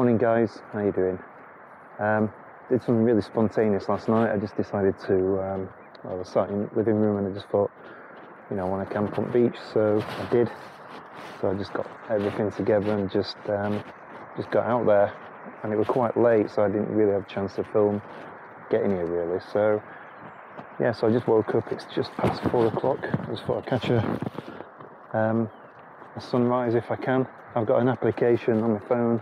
Morning guys, how you doing? Did something really spontaneous last night. I just decided to, I was sat in the living room and I just thought, I want to camp on the beach, so I did. So I just got everything together and just got out there, and it was quite late, so I didn't really have a chance to film getting here really. So yeah, so I just woke up, it's just past 4 o'clock. I just thought I'd catch a sunrise if I can. I've got an application on my phone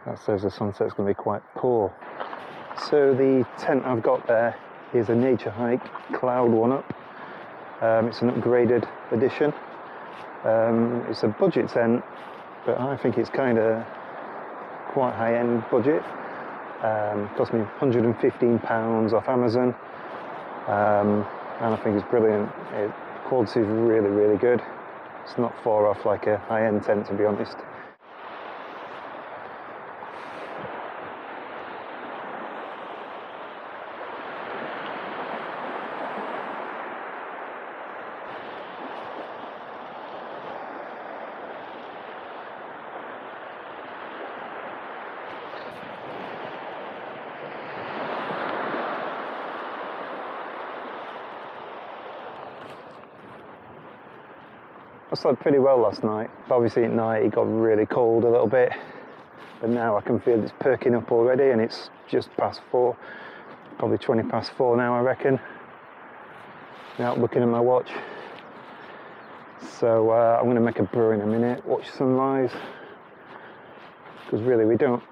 that says the sunset's going to be quite poor. So the tent I've got there is a Naturehike Cloud 1-Up. It's an upgraded edition. It's a budget tent, but I think it's kind of quite high-end budget. Cost me £115 off Amazon, and I think it's brilliant. The quality is really, really good. It's not far off like a high-end tent, to be honest. I slept pretty well last night. Obviously at night it got really cold a little bit, but now I can feel it's perking up already, and it's just past 4, probably 20 past 4 now I reckon. Now looking at my watch. So I'm going to make a brew in a minute, watch sunrise, because really we don't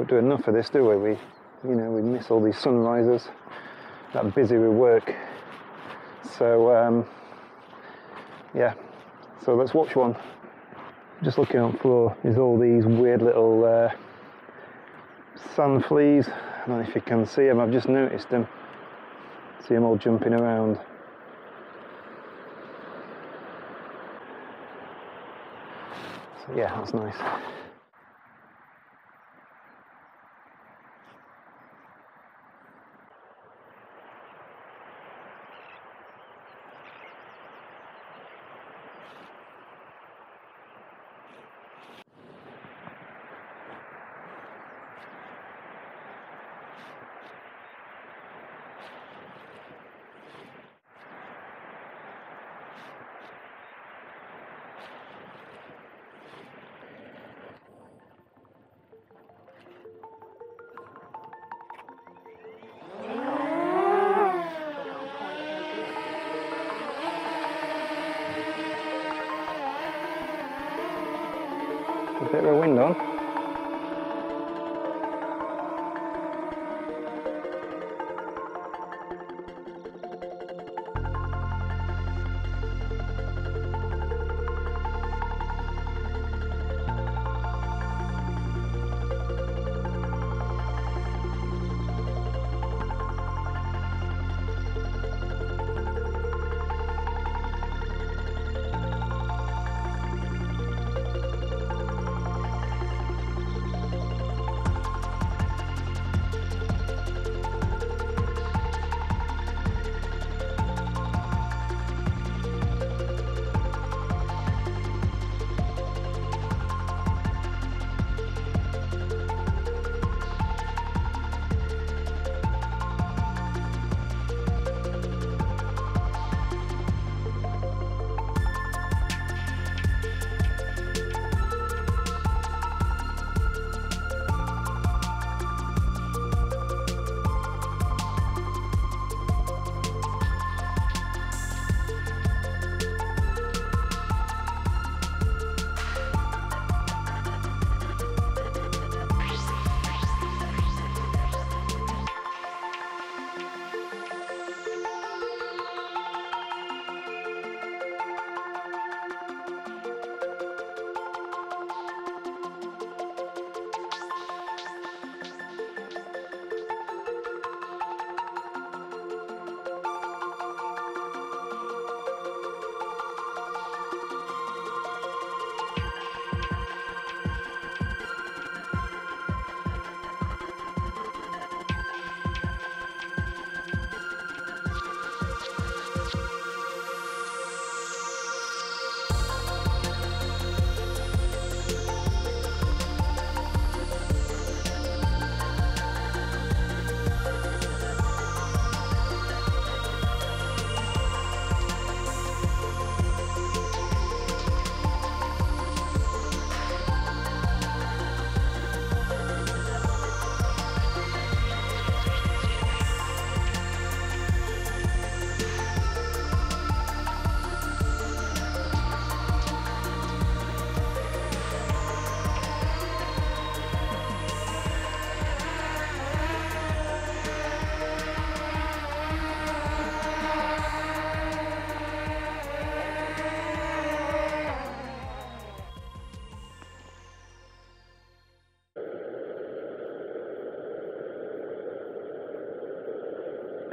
do enough of this, do we? We miss all these sunrises, that busy with work. So yeah. So let's watch one. Just looking on the floor is all these weird little sand fleas. I don't know if you can see them, I've just noticed them. See them all jumping around. So yeah, that's nice.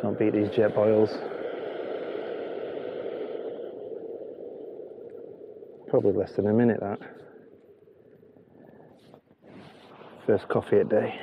Can't beat these jetboils. Probably less than a minute, that. First coffee at day.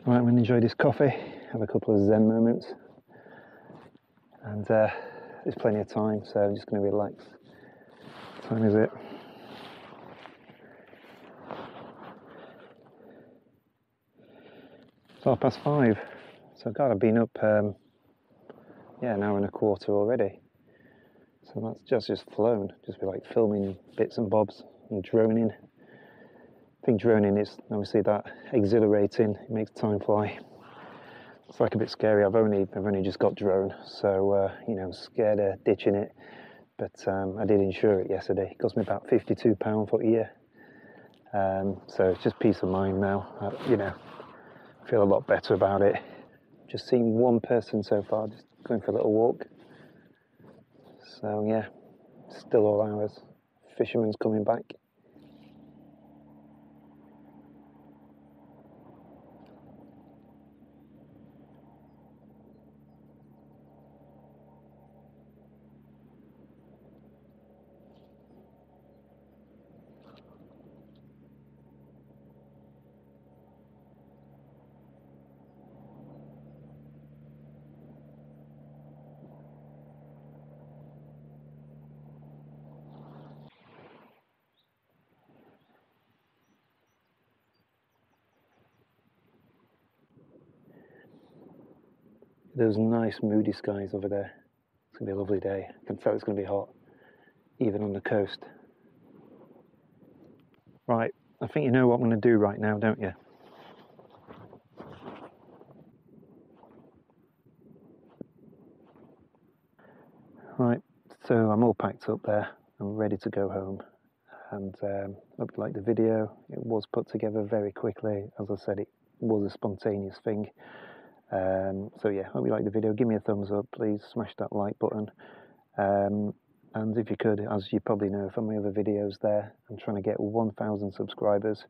Right, I'm going to enjoy this coffee, have a couple of zen moments, and there's plenty of time, so I'm just going to relax. What time is it? It's 5:30, so I've been up, yeah, an hour and a quarter already. So that's just flown, just be like filming bits and bobs and droning. I think droning is obviously that exhilarating, it makes time fly. It's like a bit scary. I've only just got drone, so you know, scared of ditching it. But I did insure it yesterday. It cost me about £52 for a year. So it's just peace of mind now. You know, I feel a lot better about it. Just seen one person so far, just going for a little walk. So yeah, still all hours. Fisherman's coming back. Those nice moody skies over there. It's going to be a lovely day. I can tell it's going to be hot, even on the coast. Right, I think you know what I'm going to do right now, don't you? Right, so I'm all packed up there. I'm ready to go home. And hope you liked the video. It was put together very quickly. As I said, it was a spontaneous thing. So yeah, hope you liked the video. Give me a thumbs up, please. Smash that like button. And if you could, as you probably know from my other videos there, I'm trying to get 1,000 subscribers.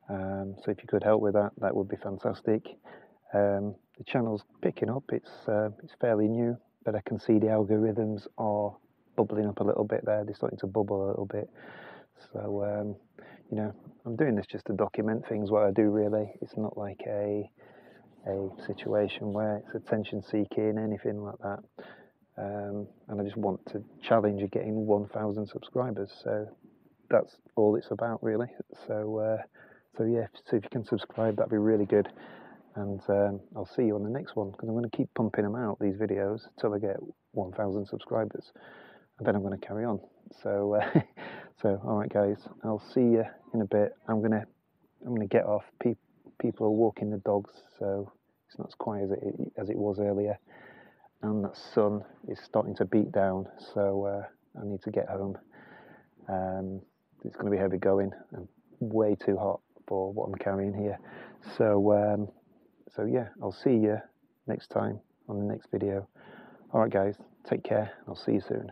So if you could help with that, that would be fantastic. The channel's picking up. It's fairly new, but I can see the algorithms are bubbling up a little bit there. They're starting to bubble a little bit. So you know, I'm doing this just to document things, what I do really. It's not like a situation where it's attention seeking, anything like that. And I just want to challenge getting 1,000 subscribers. So that's all it's about really. So yeah, so if you can subscribe, that'd be really good. And I'll see you on the next one, because I'm going to keep pumping them out, these videos, until I get 1,000 subscribers. And then I'm going to carry on. So so all right guys, I'll see you in a bit. I'm gonna get off. People are walking the dogs, so it's not as quiet as it was earlier. And that sun is starting to beat down, so I need to get home. It's going to be heavy going and way too hot for what I'm carrying here. So so yeah, I'll see you next time on the next video. All right guys, take care. I'll see you soon.